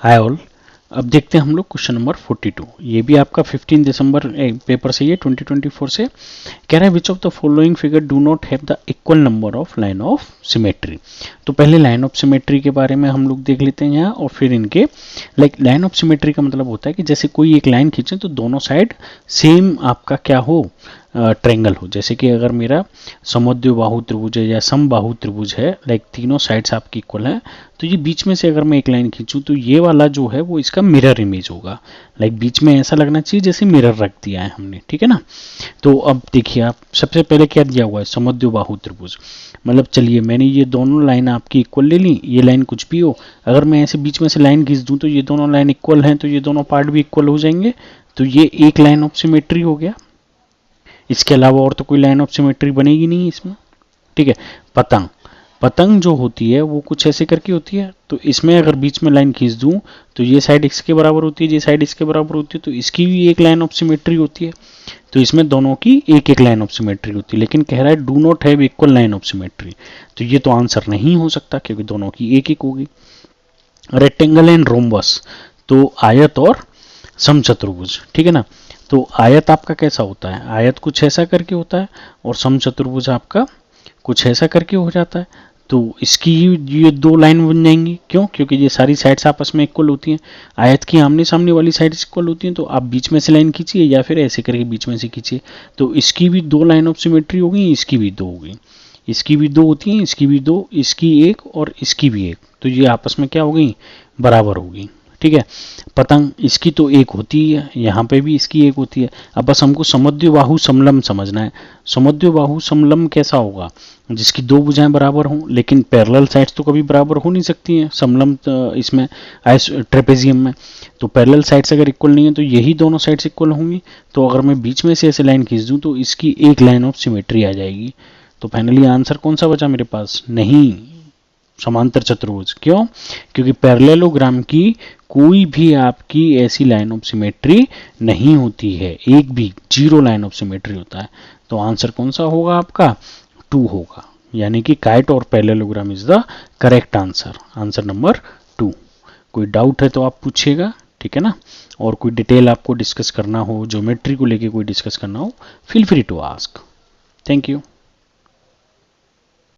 Hi all. अब देखते हैं हम लोग क्वेश्चन नंबर 42। ये भी आपका 15 दिसंबर पेपर से, ये 2024 से कह रहा है which of the following figure do not have the equal number of line of symmetry. तो पहले लाइन ऑफ सिमेट्री के बारे में हम लोग देख लेते हैं यहाँ, और फिर इनके लाइन ऑफ सिमेट्री का मतलब होता है कि जैसे कोई एक लाइन खींचे तो दोनों साइड सेम आपका क्या हो, ट्रेंगल हो। जैसे कि अगर मेरा समद्विबाहु त्रिभुज है या समबाहु त्रिभुज है, तीनों साइड्स आपकी इक्वल है, तो ये बीच में से अगर मैं एक लाइन खींचूं तो ये वाला जो है वो इसका मिरर इमेज होगा। बीच में ऐसा लगना चाहिए जैसे मिरर रख दिया है हमने, ठीक है ना। तो अब देखिए, आप सबसे पहले क्या दिया हुआ है, समद्विबाहु त्रिभुज। चलिए मैंने ये दोनों लाइन आपकी इक्वल ले ली, ये लाइन कुछ भी हो, अगर मैं ऐसे बीच में से लाइन खींच दूं तो ये दोनों लाइन इक्वल हैं, तो ये दोनों पार्ट भी इक्वल हो जाएंगे। तो ये एक लाइन ऑफ सिमेट्री हो गया। इसके अलावा और तो कोई लाइन ऑफ सिमेट्री बनेगी नहीं इसमें, ठीक है। पतंग पतंग जो होती है वो कुछ ऐसे करके होती है, तो इसमें अगर बीच में लाइन खींच दूं तो ये साइड इसके बराबर होती है, ये साइड इसके बराबर होती है, तो इसकी भी एक लाइन ऑफ सिमेट्री होती है। तो इसमें दोनों की एक एक लाइन ऑफ सिमेट्री होती है, लेकिन कह रहा है do not have equal line of symmetry. तो ये तो आंसर नहीं हो सकता क्योंकि दोनों की एक एक होगी। रेक्टेंगल एंड रोम्बस, तो आयत और समचतुर्भुज, ठीक है ना। तो आयत आपका कैसा होता है, आयत कुछ ऐसा करके होता है, और समचतुर्भुज आपका कुछ ऐसा करके हो जाता है। तो इसकी ये दो लाइन बन जाएंगी, क्यों? क्योंकि ये सारी साइड्स आपस में इक्वल होती हैं। आयत की आमने सामने वाली साइड्स इक्वल होती हैं, तो आप बीच में से लाइन खींचिए या फिर ऐसे करके बीच में से खींचिए, तो इसकी भी दो लाइन ऑफ सिमेट्री होगी, इसकी भी दो होगी। इसकी भी दो होती हैं, इसकी भी दो, इसकी एक और इसकी भी एक, तो ये आपस में क्या हो गई, बराबर होगी, ठीक है। पतंग इसकी तो एक होती है, यहाँ पे भी इसकी एक होती है। अब बस हमको समद्विबाहु समलम समझना है। समद्विबाहु समलम कैसा होगा, जिसकी दो भुजाएं बराबर हों, लेकिन पैरेलल साइड्स तो कभी बराबर हो नहीं सकती हैं समलम इसमें ट्रेपेजियम में। तो पैरेलल साइड्स अगर इक्वल नहीं है तो यही दोनों साइड्स इक्वल होंगी। तो अगर मैं बीच में से ऐसे लाइन खींच दूं तो इसकी एक लाइन ऑफ सिमेट्री आ जाएगी। तो फाइनली आंसर कौन सा बचा मेरे पास, नहीं, समांतर चतुर्भुज। क्यों? क्योंकि पैरेललोग्राम की कोई भी आपकी ऐसी लाइन ऑफ सिमेट्री नहीं होती है, एक भी, जीरो लाइन ऑफ सिमेट्री होता है। तो आंसर कौन सा होगा आपका, 2 होगा, यानी कि काइट और parallelogram is the correct answer, answer number 2। कोई डाउट है तो आप पूछिएगा, ठीक है ना। और कोई डिटेल आपको डिस्कस करना हो, ज्योमेट्री को लेके कोई डिस्कस करना हो, feel free to ask. Thank you.